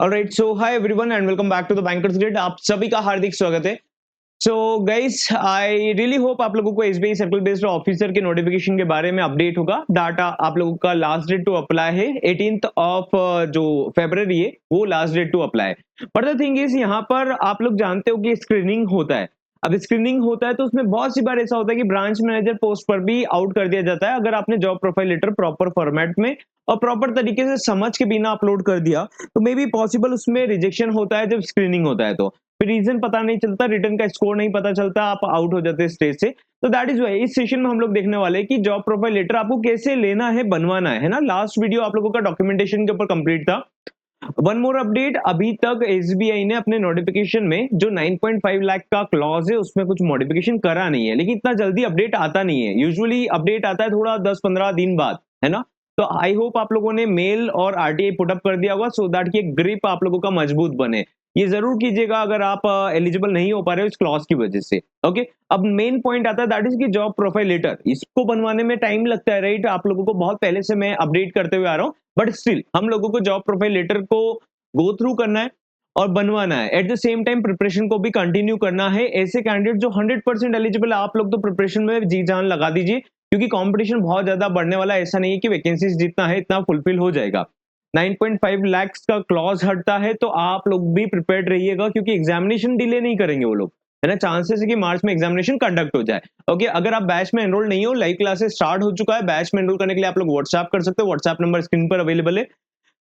Alright, so hi everyone and welcome back to the Bankers Grid. आप सभी का हार्दिक स्वागत है। So guys, I really hope आप लोगों को एसबीआई सर्कल बेस्ड ऑफिसर के नोटिफिकेशन के बारे में अपडेट होगा। डाटा आप लोगों का लास्ट डेट टू अप्लाई है 18th ऑफ जो फरवरी है वो last date to apply. But the thing is, यहाँ पर आप लोग जानते हो कि स्क्रीनिंग होता है। अब स्क्रीनिंग होता है तो उसमें बहुत सी बार ऐसा होता है कि ब्रांच मैनेजर पोस्ट पर भी आउट कर दिया जाता है अगर आपने job profile letter proper format में और प्रॉपर तरीके से समझ के बिना अपलोड कर दिया, तो मे बी पॉसिबल उसमें रिजेक्शन होता है जब स्क्रीनिंग होता है। तो फिर रीजन पता नहीं चलता, रिटर्न का स्कोर नहीं पता चलता, आप आउट हो जाते हैं स्टेज से। तो दैट इज वाई इस सेशन में हम लोग देखने वाले हैं कि जॉब प्रोफाइल लेटर आपको कैसे लेना है, बनवाना है ना। लास्ट वीडियो आप लोगों का डॉक्यूमेंटेशन के ऊपर कंप्लीट था। वन मोर अपडेट, अभी तक एसबीआई ने अपने नोटिफिकेशन में जो 9.5 लाख का क्लॉज है उसमें कुछ मॉडिफिकेशन करा नहीं है, लेकिन इतना जल्दी अपडेट आता नहीं है। यूजुअली अपडेट आता है थोड़ा 10-15 दिन बाद, है ना। तो आई होप आप लोगों ने मेल और आरटीआई पुटअप कर दिया होगा सो दैट कि ग्रिप आप लोगों का मजबूत बने। ये जरूर कीजिएगा अगर आप एलिजिबल नहीं हो पा रहे हो इस क्लॉज की वजह से। ओके, अब मेन पॉइंट आता है दैट इज कि जॉब प्रोफाइल लेटर इसको बनवाने में टाइम लगता है, राइट। आप लोगों को बहुत पहले से मैं अपडेट करते हुए आ रहा हूँ, बट स्टिल हम लोगों को जॉब प्रोफाइल लेटर को गो थ्रू करना है और बनवाना है। At the same time preparation को भी कंटिन्यू करना है। ऐसे कैंडिडेट जो 100% एलिजिबल है, आप लोग तो प्रिपरेशन में जी जान लगा दीजिए, क्योंकि कंपटीशन बहुत ज्यादा बढ़ने वाला है। ऐसा नहीं है कि वैकेंसीज जितना है इतना फुलफिल हो जाएगा। 9.5 लाख का क्लॉज हटता है तो आप लोग भी प्रिपेयर्ड रहिएगा, क्योंकि एग्जामिनेशन डिले नहीं करेंगे वो लोग, है ना। चांसेस है कि मार्च में एग्जामिनेशन कंडक्ट हो जाए। ओके, अगर आप बैच में एनरोल नहीं हो, लाइव क्लासेस स्टार्ट हो चुका है। बैच में एनरोल करने के लिए आप लोग व्हाट्सएप कर सकते हो, व्हाट्सएप नंबर स्क्रीन पर अवेलेबल है।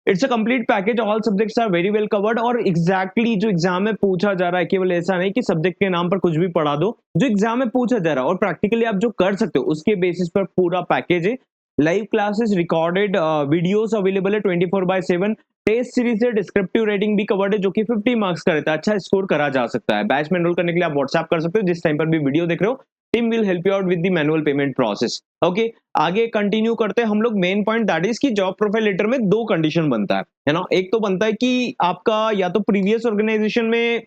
It's a complete package, all subjects are very well covered. और एग्जैक्टली जो एग्जाम में पूछा जा रहा है, केवल ऐसा नहीं कि सब्जेक्ट के नाम पर कुछ भी पढ़ा दो। जो एग्जाम में पूछा जा रहा है और प्रैक्टिकली आप जो कर सकते हो उसके बेसिस पर पूरा पैकेज है। Live classes, recorded videos available है 24/7। टेस्ट सीरीज है, डिस्क्रिप्टिव रेटिंग भी कवर्ड है जो कि 50 मार्क्स का रहता है। अच्छा स्कोर करा जा सकता है। बैच में एनरोल करने के लिए आप व्हाट्सएप कर सकते हो, जिस टाइम पर भी वीडियो देख रहे हो। Team will help you out with the manual payment process. Okay, आगे कंटिन्यू करते हैं हम लोग। मेन पॉइंट दैट इज कि जॉब प्रोफाइल लेटर में दो कंडीशन बनता है ना। एक तो बनता है कि आपका या तो प्रीवियस ऑर्गेनाइजेशन में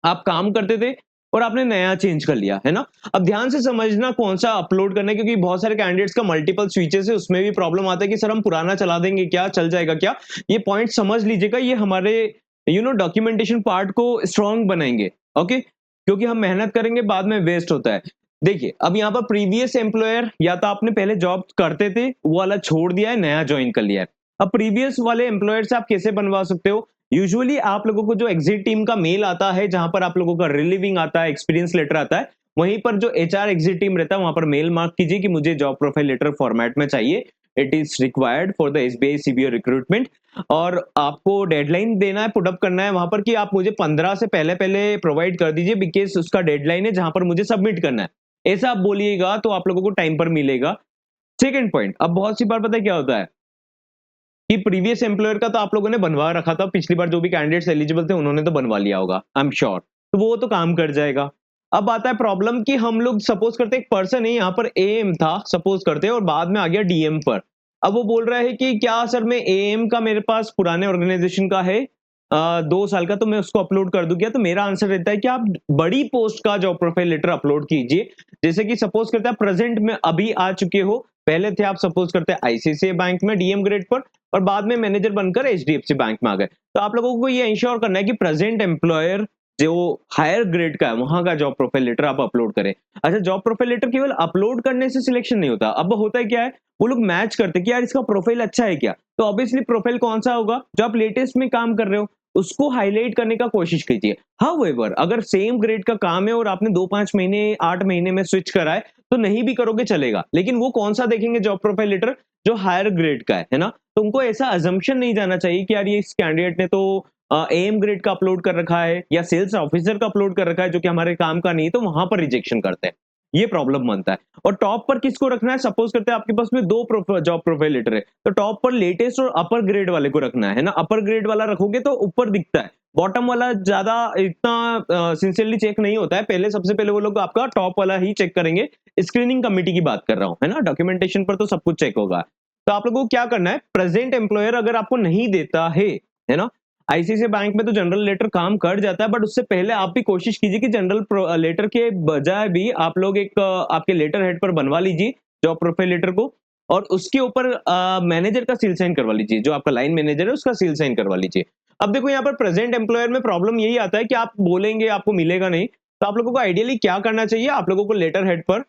आप काम करते थे और आपने नया चेंज कर लिया, है ना। अब ध्यान से समझना कौन सा अपलोड करना है, क्योंकि बहुत सारे कैंडिडेट्स का मल्टीपल स्विचेस है, उसमें भी प्रॉब्लम आता है कि सर हम पुराना चला देंगे क्या, चल जाएगा क्या। ये पॉइंट समझ लीजिएगा, ये हमारे डॉक्यूमेंटेशन पार्ट को स्ट्रांग बनाएंगे। ओके, क्योंकि हम मेहनत करेंगे बाद में वेस्ट होता है। देखिए, अब यहाँ पर प्रीवियस एम्प्लॉयर, या तो आपने पहले जॉब करते थे वो वाला छोड़ दिया है, नया ज्वाइन कर लिया है। अब प्रीवियस वाले एम्प्लॉयर से आप कैसे बनवा सकते हो। यूजुअली आप लोगों को जो एग्जिट टीम का मेल आता है, जहां पर आप लोगों का रिलीविंग आता है, एक्सपीरियंस लेटर आता है, वहीं पर जो एचआर एग्जिट टीम रहता है वहां पर मेल मार्क कीजिए कि मुझे जॉब प्रोफाइल लेटर फॉर्मेट में चाहिए। It is required for the SBI CBO recruitment. और आपको डेडलाइन देना है, पुटअप करना है वहां पर कि आप मुझे 15 से पहले पहले प्रोवाइड कर दीजिए, बिकॉज उसका डेडलाइन है जहां पर मुझे सबमिट करना है। ऐसा आप बोलिएगा तो आप लोगों को टाइम पर मिलेगा। सेकेंड पॉइंट, अब बहुत सी बार पता है क्या होता है कि प्रीवियस एम्प्लॉयर का तो आप लोगों ने बनवा रखा था, पिछली बार जो भी कैंडिडेट्स एलिजिबल थे उन्होंने तो बनवा लिया होगा, आई एम श्योर। तो वो तो काम कर जाएगा। अब आता है प्रॉब्लम कि हम लोग सपोज करते एक पर्सन है, यहाँ पर एएम था सपोज करते, और बाद में आ गया डीएम पर। अब वो बोल रहा है कि क्या सर मैं एएम का मेरे पास पुराने ऑर्गेनाइजेशन का है 2 साल का, तो मैं उसको अपलोड कर दूं क्या। तो मेरा आंसर रहता है कि आप बड़ी पोस्ट का जॉब प्रोफाइल लेटर अपलोड कीजिए। जैसे कि सपोज करते हैं प्रेजेंट में अभी आ चुके हो, पहले थे आप सपोज करते हैं आईसीआईसीआई बैंक में डीएम ग्रेड पर, और बाद में मैनेजर बनकर एचडीएफसी बैंक में आ गए। तो आप लोगों को ये इंश्योर करना है कि प्रेजेंट एम्प्लॉयर जो हायर ग्रेड का है वहां का जॉब प्रोफाइल लेटर आप अपलोड करें। अच्छा, जॉब प्रोफाइल लेटर केवल अपलोड करने से सिलेक्शन नहीं होता। अब होता है क्या है, वो लोग मैच करते हैं कि यार इसका प्रोफाइल अच्छा है क्या। तो ऑब्वियसली प्रोफाइल कौन सा होगा, जो आप लेटेस्ट में काम कर रहे हो उसको हाईलाइट करने का कोशिश कीजिए। हाउएवर, अगर सेम ग्रेड का काम है और आपने 2-5 महीने 8 महीने में स्विच करा है तो नहीं भी करोगे चलेगा, लेकिन वो कौन सा देखेंगे जॉब प्रोफाइल लेटर, जो हायर ग्रेड का है ना। तो उनको ऐसा अजम्पशन नहीं जाना चाहिए कि यार ये इस कैंडिडेट ने तो एएम ग्रेड का अपलोड कर रखा है या सेल्स ऑफिसर का अपलोड कर रखा है, जो कि हमारे काम का नहीं है, तो वहां पर रिजेक्शन करते हैं। ये प्रॉब्लम बनता है। और टॉप पर किसको रखना है, सपोज करते हैं आपके पास में दो जॉब प्रोफाइल लेटर है, तो टॉप पर लेटेस्ट और अपर ग्रेड वाले को रखना है ना। अपर ग्रेड वाला रखोगे तो ऊपर दिखता है, बॉटम वाला ज्यादा इतना सिंसियरली चेक नहीं होता है। पहले सबसे पहले वो लोग आपका टॉप वाला ही चेक करेंगे। स्क्रीनिंग कमेटी की बात कर रहा हूं, है ना। डॉक्यूमेंटेशन पर तो सब कुछ चेक होगा। तो आप लोगों को क्या करना है, प्रेजेंट एम्प्लॉयर अगर आपको नहीं देता है ना। आईसीआईसीआई बैंक में तो जनरल लेटर काम कर जाता है, बट उससे पहले आप भी कोशिश कीजिए कि जनरल लेटर के बजाय भी आप लोग एक आपके लेटर हेड पर बनवा लीजिए जॉब प्रोफाइल लेटर को, और उसके ऊपर मैनेजर का सील साइन करवा लीजिए। जो आपका लाइन मैनेजर है उसका सील साइन करवा लीजिए। अब देखो यहाँ पर प्रेजेंट एम्प्लॉयर में प्रॉब्लम यही आता है कि आप बोलेंगे आपको मिलेगा नहीं, तो आप लोगों को आइडियली क्या करना चाहिए, आप लोगों को लेटर हेड पर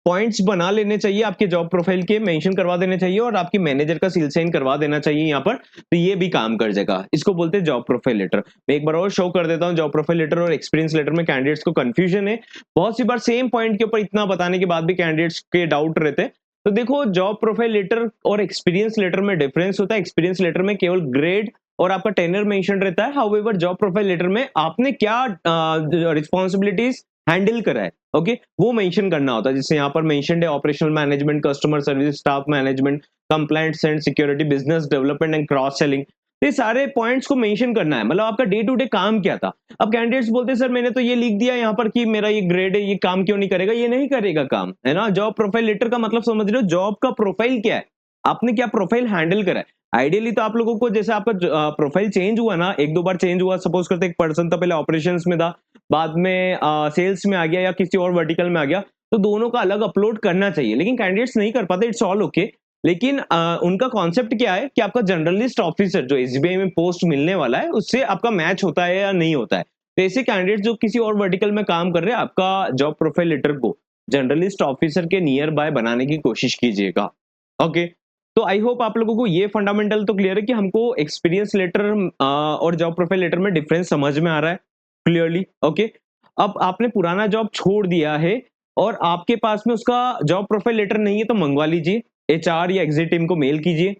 पॉइंट्स बना लेने चाहिए, आपके जॉब प्रोफाइल के मेंशन करवा देने चाहिए और आपकी मैनेजर का सील साइन करवा देना चाहिए यहाँ पर, तो ये भी काम कर जाएगा। इसको बोलते हैं जॉब प्रोफाइल लेटर। मैं एक बार और शो कर देता हूँ, जॉब प्रोफाइल लेटर और एक्सपीरियंस लेटर में कैंडिडेट्स को कंफ्यूजन है। बहुत सी बार सेम पॉइंट के ऊपर इतना बताने के बाद भी कैंडिडेट्स के डाउट रहते हैं। तो देखो, जॉब प्रोफाइल लेटर और एक्सपीरियंस लेटर में डिफरेंस होता है। एक्सपीरियंस लेटर में केवल ग्रेड और आपका टेन्योर मेंशन रहता है। हाउएवर जॉब प्रोफाइल लेटर में आपने क्या रिस्पॉन्सिबिलिटीज हैंडल करा है, ओके, वो मेंशन करना होता है। जैसे यहाँ पर मेंशनड है operational management, customer service, staff management, compliance and security, business development and cross selling. ये सारे पॉइंट्स को मेंशन करना है, मतलब आपका डे टू डे काम क्या था। अब कैंडिडेट्स बोलते हैं सर मैंने तो ये लिख दिया यहाँ पर कि मेरा ये ग्रेड है, ये काम क्यों नहीं करेगा, ये नहीं करेगा काम, है ना। जॉब प्रोफाइल लेटर का मतलब समझ रहे हो, जॉब का प्रोफाइल क्या है, आपने क्या प्रोफाइल हैंडल करा है। आइडियली तो आप लोगों को जैसे आपका प्रोफाइल चेंज हुआ ना, एक दो बार चेंज हुआ, सपोज करते एक पर्सन था पहले ऑपरेशंस में था, बाद में सेल्स में आ गया या किसी और वर्टिकल में आ गया, तो दोनों का अलग अपलोड करना चाहिए, लेकिन कैंडिडेट्स नहीं कर पाते। It's all okay. लेकिन उनका कॉन्सेप्ट क्या है कि आपका जर्नलिस्ट ऑफिसर जो एसबीआई में पोस्ट मिलने वाला है, उससे आपका मैच होता है या नहीं होता है। तो ऐसे कैंडिडेट जो किसी और वर्टिकल में काम कर रहे हैं, आपका जॉब प्रोफाइल लेटर को जर्नलिस्ट ऑफिसर के नियर बाय बनाने की कोशिश कीजिएगा। ओके, तो आई होप आप लोगों को ये फंडामेंटल तो क्लियर है कि हमको एक्सपीरियंस लेटर और जॉब प्रोफाइल लेटर में डिफरेंस समझ में आ रहा है क्लियरली। ओके, अब आपने पुराना जॉब छोड़ दिया है और आपके पास में उसका जॉब प्रोफाइल लेटर नहीं है, तो मंगवा लीजिए, एचआर या एग्जिट टीम को मेल कीजिए।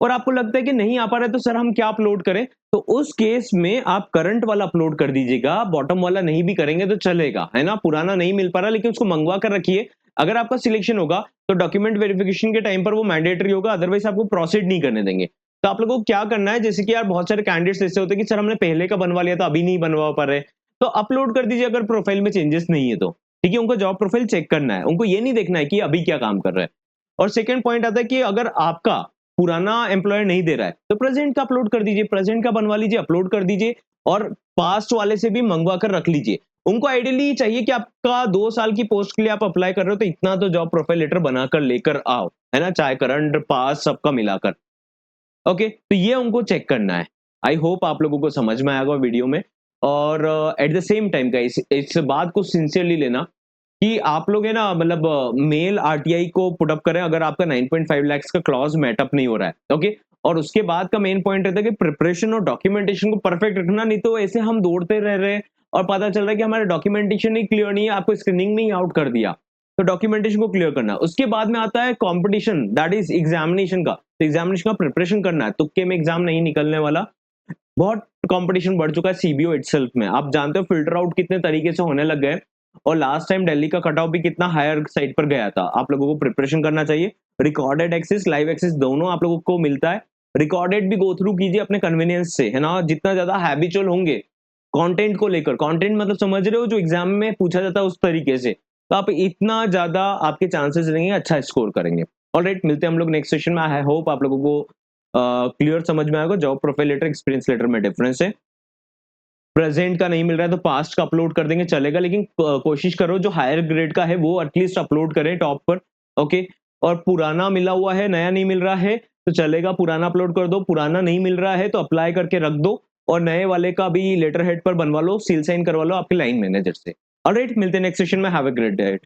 और आपको लगता है कि नहीं आ पा रहा है तो सर हम क्या अपलोड करें, तो उस केस में आप करंट वाला अपलोड कर दीजिएगा, बॉटम वाला नहीं भी करेंगे तो चलेगा, है ना। पुराना नहीं मिल पा रहा लेकिन उसको मंगवा कर रखिए। अगर आपका सिलेक्शन होगा तो डॉक्यूमेंट वेरिफिकेशन के टाइम पर वो मैंडेटरी होगा, अदरवाइज आपको प्रोसीड नहीं करने देंगे। तो आप लोगों को क्या करना है, जैसे कि यार बहुत सारे कैंडिडेट्स ऐसे होते हैं कि सर हमने पहले का बनवा लिया था अभी नहीं बनवा पा रहे, तो अपलोड कर दीजिए अगर प्रोफाइल में चेंजेस नहीं है तो। ठीक है, उनको जॉब प्रोफाइल चेक करना है, उनको ये नहीं देखना है कि अभी क्या काम कर रहा है। और सेकंड पॉइंट आता है कि अगर आपका पुराना एम्प्लॉयर नहीं दे रहा है तो प्रेजेंट का अपलोड कर दीजिए, प्रेजेंट का बनवा लीजिए, अपलोड कर दीजिए और पास्ट वाले से भी मंगवा कर रख लीजिए। उनको आइडियली चाहिए कि आपका 2 साल की पोस्ट के लिए आप अप्लाई कर रहे हो तो इतना तो जॉब प्रोफाइल लेटर बनाकर लेकर आओ, है ना, चाहे करंट पास सबका मिलाकर। ओके, तो ये उनको चेक करना है। आई होप आप लोगों को समझ में आएगा वीडियो में। और at the same time guys, इस बात को सिंसियरली लेना कि आप लोग है ना, मतलब मेल आरटीआई को पुट अप करें अगर आपका 9.5 लाख का क्लॉज मैटअप नहीं हो रहा है। ओके, और उसके बाद का मेन पॉइंट रहता है कि प्रिपरेशन और डॉक्यूमेंटेशन को परफेक्ट रखना, नहीं तो ऐसे हम दौड़ते रह रहे हैं और पता चल रहा है कि हमारा डॉक्यूमेंटेशन ही क्लियर नहीं है, आपको स्क्रीनिंग में ही आउट कर दिया। तो डॉक्यूमेंटेशन को क्लियर करना, उसके बाद में आता है कंपटीशन, दैट इज एग्जामिनेशन का। तो एग्जामिनेशन का प्रिपरेशन करना है, तुक्के में एग्जाम नहीं निकलने वाला। बहुत कंपटीशन बढ़ चुका है सीबीओ इटसेल्फ में, आप जानते हो फिल्टर आउट कितने तरीके से होने लग गए। और लास्ट टाइम दिल्ली का कट ऑफ भी कितना हायर साइड पर गया था। आप लोगों को प्रिपरेशन करना चाहिए। रिकॉर्डेड एक्सेस, लाइव एक्सेस दोनों आप लोगों को मिलता है। रिकॉर्डेड भी गो थ्रू कीजिए अपने कन्वीनियंस से, है ना। जितना ज्यादा हैबिचुअल होंगे कंटेंट को लेकर, कंटेंट मतलब समझ रहे हो जो एग्जाम में पूछा जाता है उस तरीके से, तो आप इतना ज्यादा आपके चांसेस रहेंगे अच्छा स्कोर करेंगे। ऑलराइट, मिलते हैं हम लोग नेक्स्ट सेशन में। आई होप आप लोगों को क्लियर समझ में आएगा। Job profile letter experience letter में डिफरेंस है। प्रेजेंट का नहीं मिल रहा है तो पास्ट का अपलोड कर देंगे चलेगा, लेकिन कोशिश करो जो हायर ग्रेड का है वो एटलीस्ट अपलोड करें टॉप पर। ओके, और पुराना मिला हुआ है, नया नहीं मिल रहा है तो चलेगा, पुराना अपलोड कर दो। पुराना नहीं मिल रहा है तो अप्लाई करके रख दो और नए वाले का भी लेटर हेड पर बनवा लो, सील साइन करवा लो आपके लाइन मैनेजर से। ऑलराइट, मिलते हैं नेक्स्ट सेशन में। Have a great day.